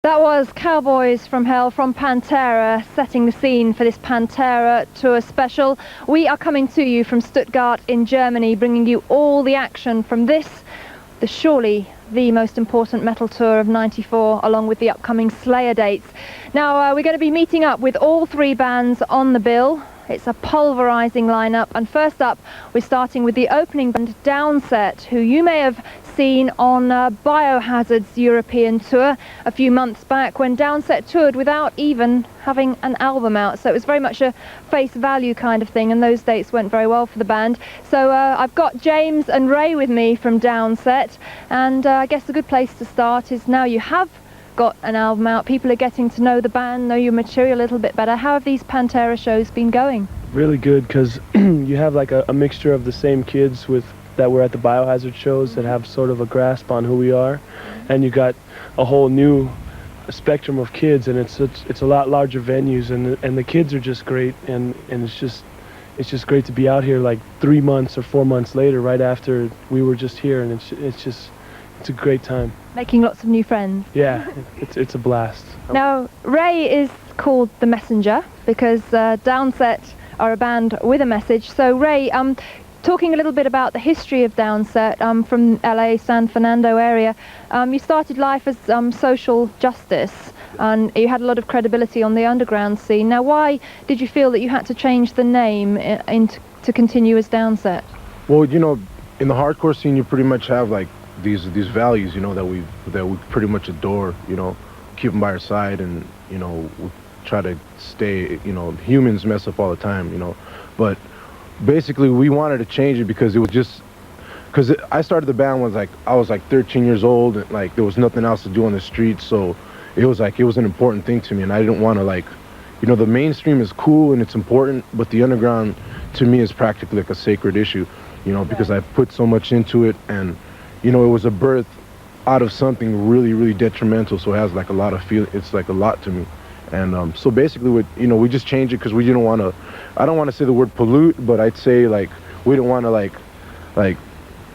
That was Cowboys from Hell from Pantera, setting the scene for this Pantera tour special. We are coming to you from Stuttgart in Germany, bringing you all the action from this, surely the most important metal tour of '94, along with the upcoming Slayer dates. Now we're going to be meeting up with all three bands on the bill. It's a pulverizing lineup, and first up we're starting with the opening band Downset, who you may have seen on Biohazard's European tour a few months back, when Downset toured without even having an album out. So it was very much a face value kind of thing, and those dates went very well for the band. So I've got James and Ray with me from Downset, and I guess a good place to start is, now you have got an album out, people are getting to know the band, know your material a little bit better. How have these Pantera shows been going? Really good, because you have like a mixture of the same kids that were at the Biohazard shows that have sort of a grasp on who we are, and you got a whole new spectrum of kids, and it's a lot larger venues, and the kids are just great, and it's just great to be out here like 3 months or 4 months later, right after we were just here, and it's a great time. Making lots of new friends. Yeah, it's a blast. Now, Ray is called the Messenger because Downset are a band with a message. So Ray, talking a little bit about the history of Downset, from LA, San Fernando area, you started life as social justice, and you had a lot of credibility on the underground scene. Now, why did you feel that you had to change the name to continue as Downset? Well, you know, in the hardcore scene, you pretty much have like these values, you know, that we pretty much adore, you know, keep them by our side, and, you know, we try to stay, you know, humans mess up all the time, you know, but basically we wanted to change it because it was just, because I started the band when I was like 13 years old, and like there was nothing else to do on the streets, so it was an important thing to me, and I didn't want to, like, you know, the mainstream is cool and it's important, but the underground to me is practically like a sacred issue, you know, because I've put so much into it, and, you know, it was a birth out of something really, really detrimental, so it has like a lot of it's like a lot to me. And so basically, you know, we just changed it because we didn't want to, I don't want to say the word pollute, but I'd say like we didn't want to like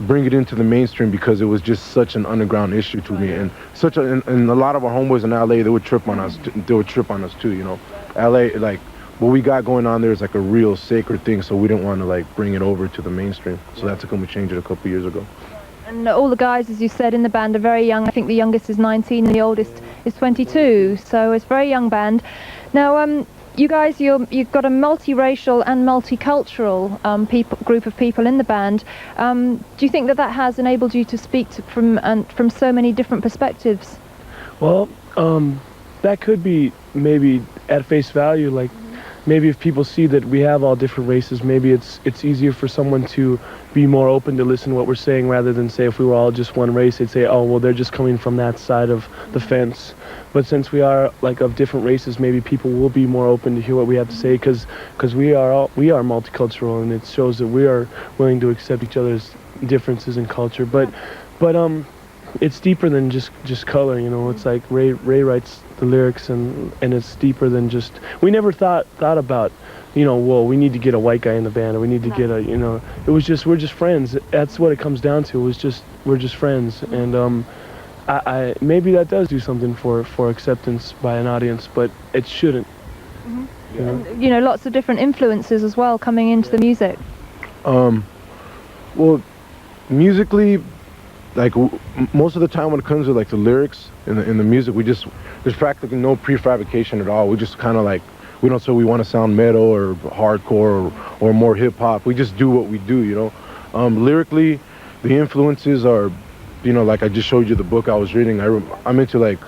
bring it into the mainstream, because it was just such an underground issue to me, and and a lot of our homeboys in LA, they would trip on us. They would trip on us too, you know. LA, like what we got going on there is like a real sacred thing, so we didn't want to like bring it over to the mainstream. So that's how we changed it a couple years ago. And all the guys, as you said, in the band are very young. I think the youngest is 19 and the oldest is 22, so it's a very young band. Now, you guys, you've got a multiracial and multicultural group of people in the band. Do you think that has enabled you to speak from so many different perspectives? Well, that could be maybe at face value, like maybe if people see that we have all different races, maybe it's easier for someone to be more open to listen to what we're saying, rather than say if we were all just one race, they'd say, oh, well, they're just coming from that side of the fence. But since we are like of different races, maybe people will be more open to hear what we have to say, because we are multicultural, and it shows that we are willing to accept each other's differences in culture. But it's deeper than just color, you know. It's like Ray writes the lyrics, and it's deeper than just, we never thought about, you know, well, we need to get a white guy in the band, or we need to get a, you know, it was just, we're just friends. That's what it comes down to. It was just, we're just friends. And I maybe that does do something for acceptance by an audience, but it shouldn't. Mm-hmm. You know? And, you know, lots of different influences as well coming into the music. Well, musically, like most of the time when it comes to like the lyrics in the music, there's practically no prefabrication at all. We just kind of like, we don't say we want to sound metal or hardcore or more hip hop. We just do what we do, you know. Lyrically, the influences are, you know, like I just showed you the book I was reading. I'm into like,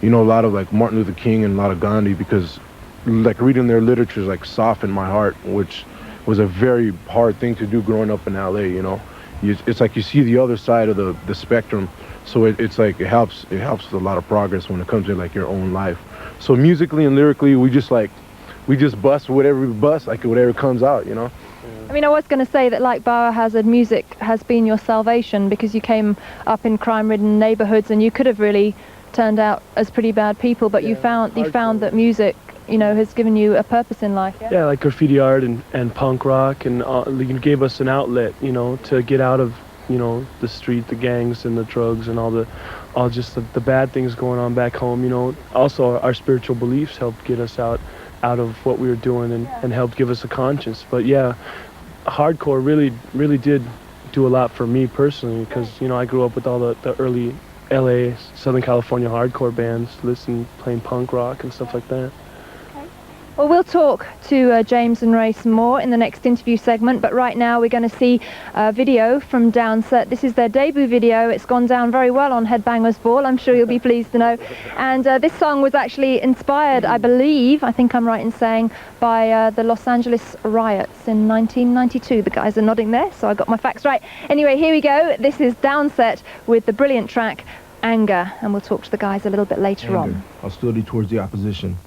you know, a lot of like Martin Luther King and a lot of Gandhi, because like reading their literature like softened my heart, which was a very hard thing to do growing up in LA, you know. It's like you see the other side of the spectrum, so it's like it helps with a lot of progress when it comes to like your own life. So musically and lyrically, we just bust whatever we bust, like whatever comes out, you know. I mean, I was going to say that, like Biohazard, music has been your salvation, because you came up in crime-ridden neighborhoods and you could have really turned out as pretty bad people, but you found that music, you know, has given you a purpose in life. Yeah, like graffiti art and punk rock, and gave us an outlet, you know, to get out of, you know, the street, the gangs and the drugs and all all just the bad things going on back home, you know. Also, our spiritual beliefs helped get us out of what we were doing and helped give us a conscience. But yeah, hardcore really did do a lot for me personally, because, you know, I grew up with all the early LA, Southern California hardcore bands, playing punk rock and stuff like that. Well, we'll talk to James and Ray some more in the next interview segment, but right now we're going to see a video from Downset. This is their debut video. It's gone down very well on Headbangers Ball, I'm sure you'll be pleased to know. And this song was actually inspired, I think I'm right in saying, by the Los Angeles riots in 1992. The guys are nodding there, so I got my facts right. Anyway, here we go. This is Downset with the brilliant track, Anger, and we'll talk to the guys a little bit later on. Hostility towards the opposition.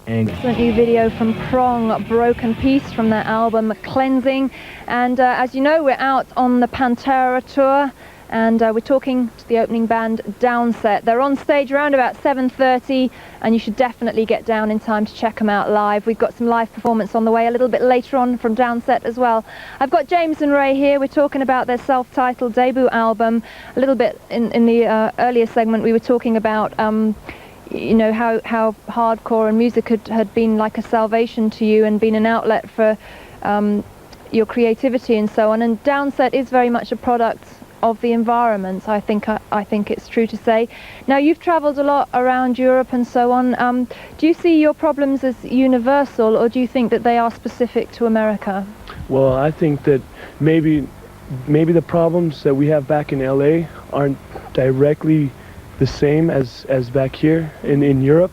Excellent new video from Prong, Broken Peace, from their album Cleansing. And as you know, we're out on the Pantera tour, and we're talking to the opening band, Downset. They're on stage around about 7:30, and you should definitely get down in time to check them out live. We've got some live performance on the way a little bit later on from Downset as well. I've got James and Ray here. We're talking about their self-titled debut album. A little bit in the earlier segment, we were talking about you know, how hardcore and music had been like a salvation to you and been an outlet for your creativity and so on. And Downset is very much a product of the environment, I think it's true to say. Now, you've travelled a lot around Europe and so on. Do you see your problems as universal, or do you think that they are specific to America? Well, I think that maybe the problems that we have back in LA aren't directly the same as back here in Europe,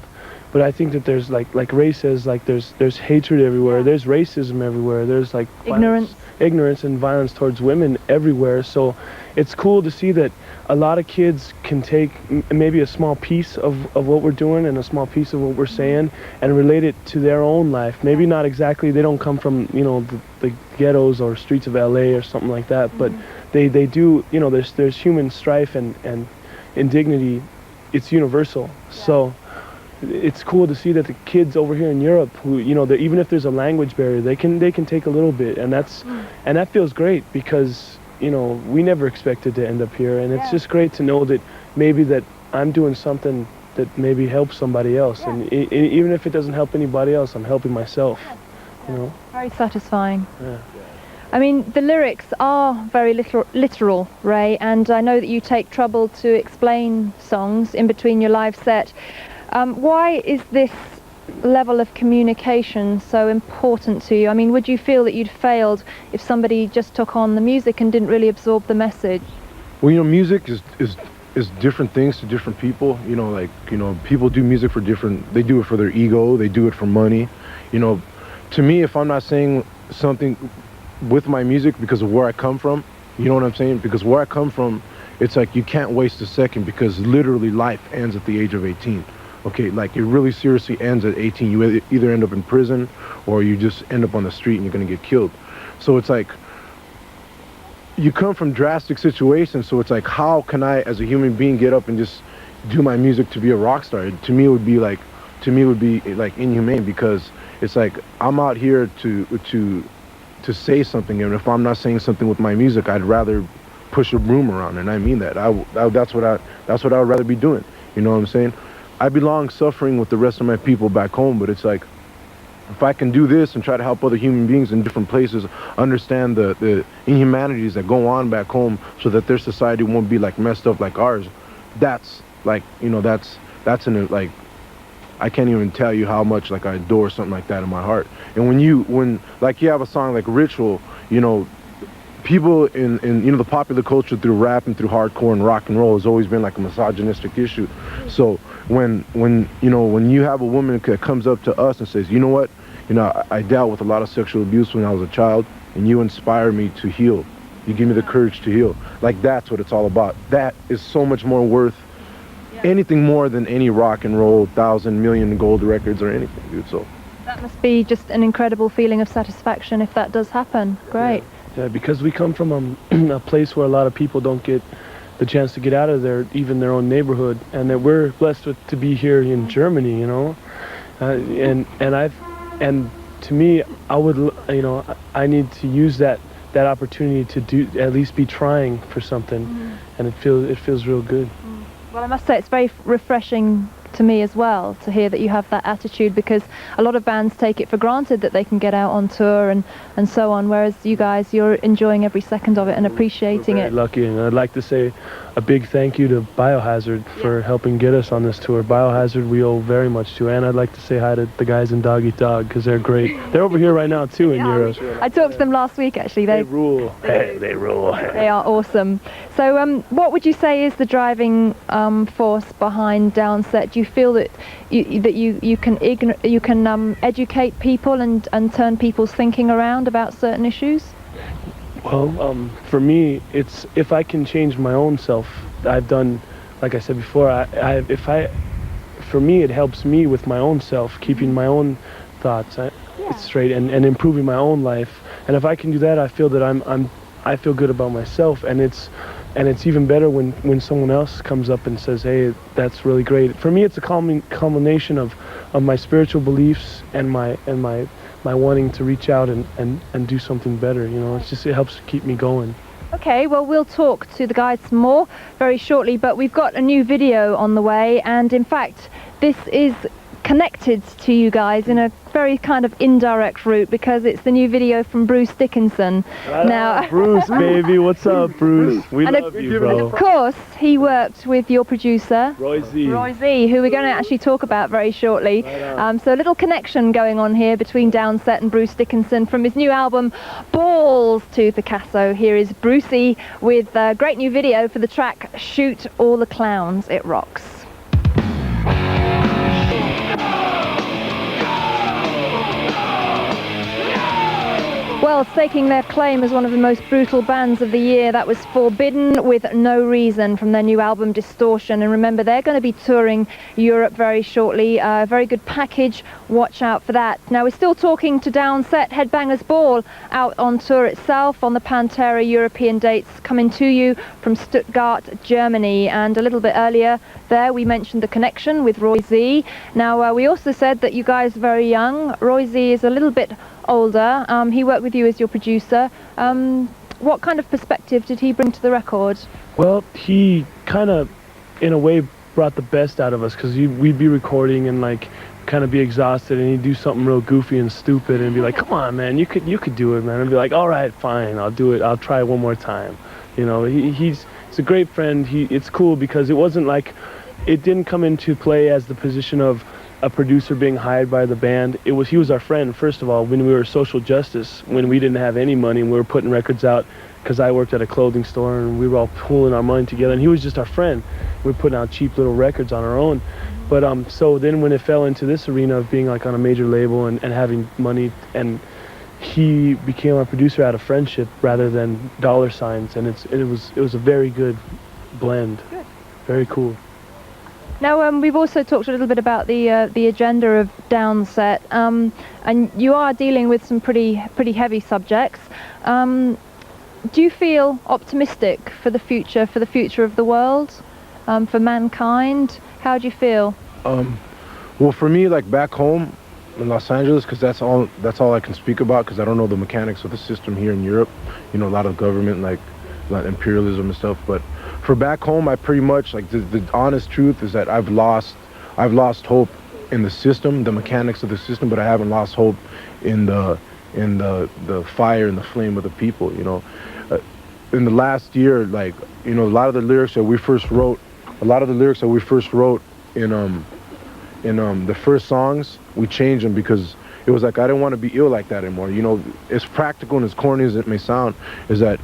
but I think that there's like Ray says, like there's hatred everywhere, there's racism everywhere, there's like ignorance and violence towards women everywhere. So it's cool to see that a lot of kids can take maybe a small piece of what we're doing and a small piece of what we're saying and relate it to their own life. Maybe not exactly, they don't come from, you know, the ghettos or streets of LA or something like that, but they do, you know, there's human strife and indignity. It's universal. So it's cool to see that the kids over here in Europe, who, you know, even if there's a language barrier, they can take a little bit, and that feels great, because, you know, we never expected to end up here, and it's just great to know that maybe that I'm doing something that maybe helps somebody else, and even if it doesn't help anybody else, I'm helping myself. You know, very satisfying. Yeah. I mean, the lyrics are very literal, Ray, and I know that you take trouble to explain songs in between your live set. Why is this level of communication so important to you? I mean, would you feel that you'd failed if somebody just took on the music and didn't really absorb the message? Well, you know, music is different things to different people. You know, like, you know, people do music for they do it for their ego, they do it for money. You know, to me, if I'm not saying something with my music because of where I come from, you know what I'm saying? Because where I come from, it's like you can't waste a second, because literally life ends at the age of 18. Okay, like it really seriously ends at 18. You either end up in prison or you just end up on the street and you're gonna get killed. So it's like, you come from drastic situations, so it's like, how can I as a human being get up and just do my music to be a rock star? To me it would be like inhumane, because it's like, I'm out here to say something, and if I'm not saying something with my music, I'd rather push a broom around, and I mean that. That's what I would rather be doing. You know what I'm saying? I belong suffering with the rest of my people back home, but it's like, if I can do this and try to help other human beings in different places understand the inhumanities that go on back home, so that their society won't be like messed up like ours, that's like, you know, that's like, I can't even tell you how much like I adore something like that in my heart. And when like you have a song like Ritual, you know, people in you know, the popular culture through rap and through hardcore and rock and roll has always been like a misogynistic issue. So when you know, when you have a woman that comes up to us and says, you know what, you know, I dealt with a lot of sexual abuse when I was a child, and you inspire me to heal. You give me the courage to heal. Like, that's what it's all about. That is so much more worth anything more than any rock and roll 1,000 million gold records or anything, dude. So that must be just an incredible feeling of satisfaction if that does happen. Great. Yeah, because we come from a place where a lot of people don't get the chance to get out of even their own neighborhood, and that we're blessed to be here in Germany, you know, and to me, I would, you know, I need to use that opportunity to at least be trying for something, and it feels real good. Well, I must say it's very refreshing to me as well to hear that you have that attitude, because a lot of bands take it for granted that they can get out on tour and so on, whereas you guys, you're enjoying every second of it and appreciating We're very it. lucky, and I'd like to say a big thank you to Biohazard for helping get us on this tour. Biohazard we owe very much to, and I'd like to say hi to the guys in Dog Eat Dog, because they're great. They're over here right now too in Europe. I talked to them last week actually. They rule. They rule. They are awesome. So what would you say is the driving force behind Downset? Do you feel that you can educate people and turn people's thinking around about certain issues? Well, for me, it's if I can change my own self. I've done, like I said before, for me, it helps me with my own self, keeping my own thoughts straight and improving my own life. And if I can do that, I feel that I feel good about myself, and it's even better when someone else comes up and says, hey, that's really great. For me, it's a culmination of my spiritual beliefs and my wanting to reach out and do something better. You know, it helps keep me going. Okay, well, we'll talk to the guys some more very shortly, but we've got a new video on the way, and in fact, this is connected to you guys in a very kind of indirect route, because it's the new video from Bruce Dickinson. Now, Bruce, baby, what's up, Bruce? We love you, bro. And of course, he worked with your producer, Roy Z, who we're going to actually talk about very shortly. So a little connection going on here between Downset and Bruce Dickinson from his new album, Balls to Picasso. Here is Brucey with a great new video for the track Shoot All the Clowns. It rocks. Well, staking their claim as one of the most brutal bands of the year, that was Forbidden with No Reason from their new album Distortion. And remember, they're going to be touring Europe very shortly. A very good package, watch out for that. Now, we're still talking to Downset. Headbangers Ball out on tour itself on the Pantera European dates, coming to you from Stuttgart, Germany. And a little bit earlier there, we mentioned the connection with Roy Z. Now, we also said that you guys are very young. Roy Z is a little bit older. He worked with you as your producer. What kind of perspective did he bring to the record? Well, he kind of, in a way, brought the best out of us, because we'd be recording and like kind of be exhausted, and he'd do something real goofy and stupid and be like, come on, man, you could do it, man. And be like, all right, fine, I'll do it. I'll try one more time. You know, he's a great friend. It's cool because it wasn't like, it didn't come into play as the position of a producer being hired by the band. He was our friend, first of all, when we were social justice, when we didn't have any money and we were putting records out, because I worked at a clothing store and we were all pooling our money together, and he was just our friend. We were putting out cheap little records on our own. But so then when it fell into this arena of being like on a major label and having money, and he became our producer out of friendship rather than dollar signs, and it was a very good blend. Good. Very cool. Now, we've also talked a little bit about the agenda of Downset, and you are dealing with some pretty heavy subjects. Do you feel optimistic for the future of the world, for mankind? How do you feel? Well, for me, like back home in Los Angeles, because that's all I can speak about, because I don't know the mechanics of the system here in Europe. You know, a lot of government, like imperialism and stuff, but for back home, I pretty much, like, the honest truth is that I've lost hope in the system, the mechanics of the system, but I haven't lost hope in the fire and the flame of the people. You know, in the last year, like, you know, a lot of the lyrics that we first wrote in the first songs, we changed them because it was like I didn't want to be ill like that anymore. You know, as practical and as corny as it may sound, is that,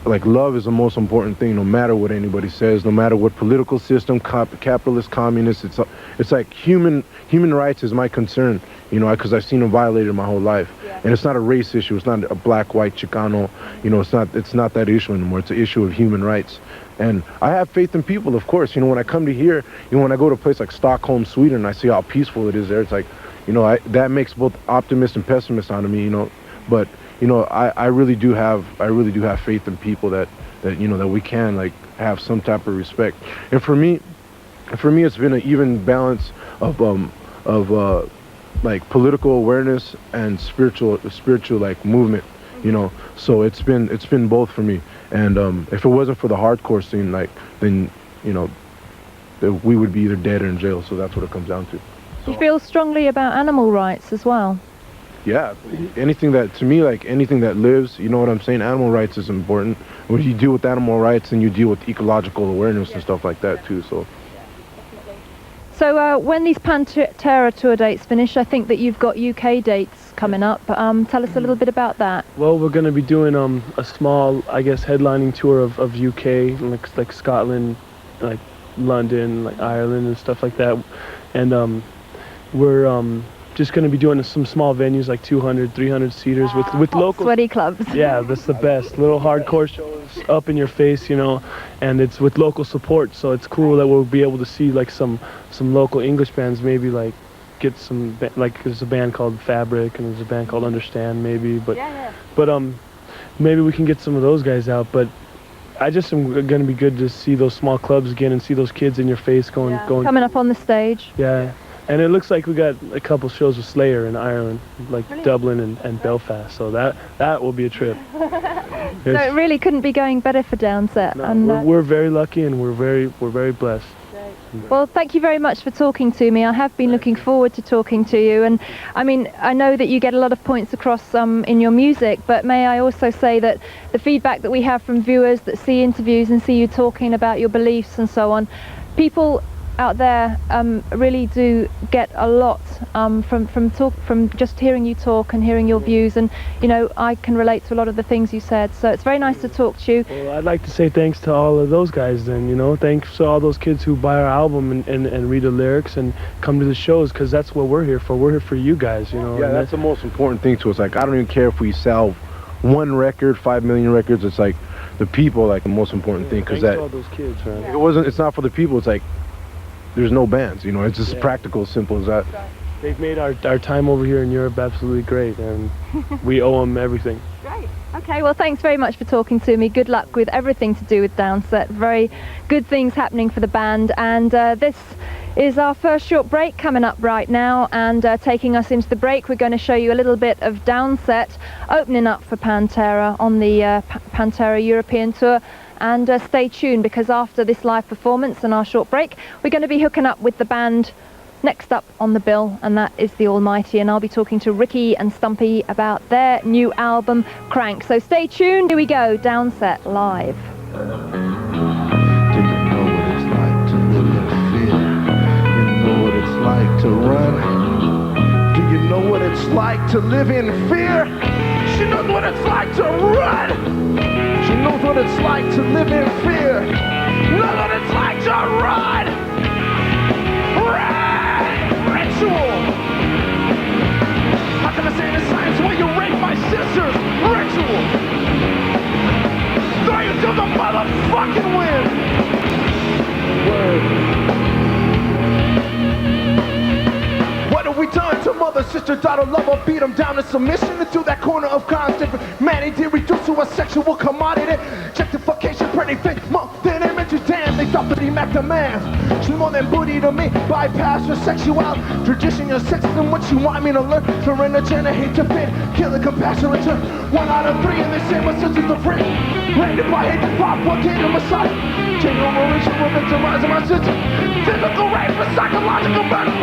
like, love is the most important thing, no matter what anybody says, no matter what political system, capitalist, communist. It's like human rights is my concern, you know, because I've seen them violated my whole life. Yeah. And it's not a race issue. It's not a black, white, Chicano. You know, it's not that issue anymore. It's an issue of human rights. And I have faith in people, of course. You know, when I come to here, you know, when I go to a place like Stockholm, Sweden, and I see how peaceful it is there, it's like, you know, that makes both optimist and pessimist out of me, you know. But you know, I really do have faith in people that you know, that we can, like, have some type of respect. And for me, it's been an even balance of like political awareness and spiritual like movement, you know. So it's been both for me. And if it wasn't for the hardcore scene, like, then, you know, that we would be either dead or in jail. So that's what it comes down to. You feel strongly about animal rights as well? Yeah, anything that, to me, like anything that lives, you know what I'm saying? Animal rights is important. When you deal with animal rights, and you deal with ecological awareness and stuff like that too. So when these Pantera tour dates finish, I think that you've got UK dates coming up. Tell us a little bit about that. Well, we're going to be doing a small, I guess, headlining tour of UK, like Scotland, like London, like Ireland and stuff like that. And we're just going to be doing some small venues like 200, 300 seaters with local sweaty clubs. Yeah, that's the best. Little hardcore shows up in your face, you know, and it's with local support. So it's cool that we'll be able to see like some local English bands, maybe like get some like there's a band called Fabric and there's a band called Understand maybe, but maybe we can get some of those guys out. But I just am going to be good to see those small clubs again and see those kids in your face going coming up on the stage. Yeah. And it looks like we got a couple shows with Slayer in Ireland, like Dublin and Belfast. So that will be a trip. So it really couldn't be going better for Downset. No, and we're very lucky and we're very blessed. Well, thank you very much for talking to me. I have been looking forward to talking to you. And I mean, I know that you get a lot of points across in your music, but may I also say that the feedback that we have from viewers that see interviews and see you talking about your beliefs and so on, people out there really do get a lot from just hearing you talk and hearing your views, and you know, I can relate to a lot of the things you said, so it's very nice to talk to you. Well, I'd like to say thanks to all of those guys then, you know, thanks to all those kids who buy our album and read the lyrics and come to the shows, because that's what we're here for. We're here for you guys, you know. Yeah, that's the most important thing to us. Like, I don't even care if we sell one record, 5 million records. It's like the people, like the most important thing, because all those kids, man. It's not for the people. It's like there's no bands, you know. It's just practical, simple as that. They've made our time over here in Europe absolutely great, and we owe them everything. Great. Okay, well, thanks very much for talking to me. Good luck with everything to do with Downset. Very good things happening for the band, and this is our first short break coming up right now, and taking us into the break, we're going to show you a little bit of Downset opening up for Pantera on the Pantera European tour. And stay tuned, because after this live performance and our short break, we're going to be hooking up with the band next up on the bill, and that is The Almighty, and I'll be talking to Ricky and Stumpy about their new album, Crank. So stay tuned. Here we go, Downset live. Do you know what it's like to live in fear? She knows what it's like to run. She knows what it's like to live in fear. Knows what it's like to run. Ritual. How can I say the science when you rape my sisters? Ritual. Throw you to the motherfucking wind. Word. What have we done to mother, sister, daughter, lover? Beat them down to submission into that corner of constant humanity, reduced to a sexual commodity. Objectification, pretty fit, more than image is damn. They thought that he met the man. She's more than booty to me. Bypass your sexual tradition, your sexism, what you want me to learn. Surrender, gender, hate to fit, kill a compassion, return. 1 out of 3, and they say my sisters are free. Rated by hate to pop, what came to my side? Change over, reaching, victimizing my sister. Physical rape for psychological murder.